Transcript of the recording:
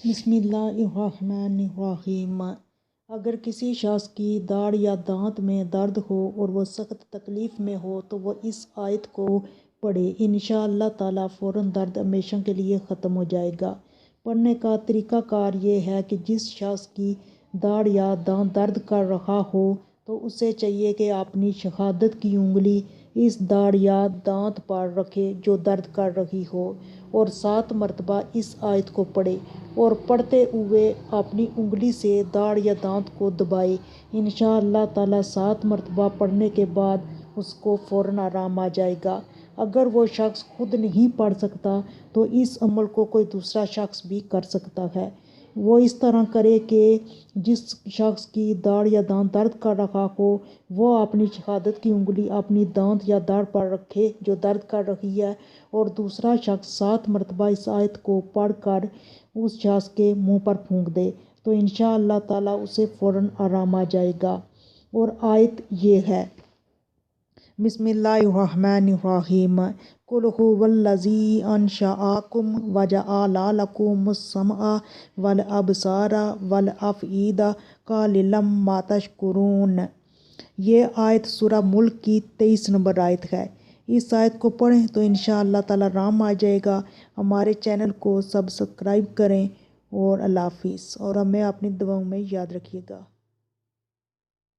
بسم اللہ الرحمن الرحیم۔ اگر کسی شخص کی داڑھ یا دانت میں درد ہو اور وہ سخت تکلیف میں ہو تو وہ اس آیت کو پڑھے، انشاءاللہ تعالیٰ فوراً درد ہمیشہ کے لیے ختم ہو جائے گا۔ پڑھنے کا طریقہ کار یہ ہے کہ جس شخص کی داڑھ یا دانت درد کر رہا ہو تو اسے چاہیے کہ اپنی شہادت کی انگلی اس داڑھ یا دانت پر رکھے جو درد کر رہی ہو اور 7 مرتبہ اس آیت کو پڑھے اور پڑھتے ہوئے اپنی انگلی سے داڑھ یا دانت کو دبائے۔ انشاءاللہ تعالیٰ 7 مرتبہ پڑھنے کے بعد اس کو فوراً آرام آ جائے گا۔ اگر وہ شخص خود نہیں پڑھ سکتا تو اس عمل کو کوئی دوسرا شخص بھی کر سکتا ہے۔ وہ اس طرح کرے کہ جس شخص کی داڑھ یا دانت درد کر رہا ہو وہ اپنی شہادت کی انگلی اپنی دانت یا داڑھ پر رکھے جو درد کر رہی ہے اور دوسرا شخص 7 مرتبہ اس آیت کو پڑھ کر اس شخص کے منہ پر پھونک دے تو انشاءاللہ تعالیٰ اسے فوراً آرام آ جائے گا۔ اور آیت یہ ہے، بسم اللہ الرحمن الرحیم، قل هو الذی انشأکم وجعل لکم السمع والابصار والافئدہ قلیلا ما تشکرون۔ یہ آیت سورہ ملک کی 23 نمبر آیت ہے۔ اس آیت کو پڑھیں تو انشاءاللہ تعالیٰ آرام آ جائے گا۔ ہمارے چینل کو سبسکرائب کریں اور اللہ حافظ، اور ہمیں اپنی دعاؤں میں یاد رکھیے گا۔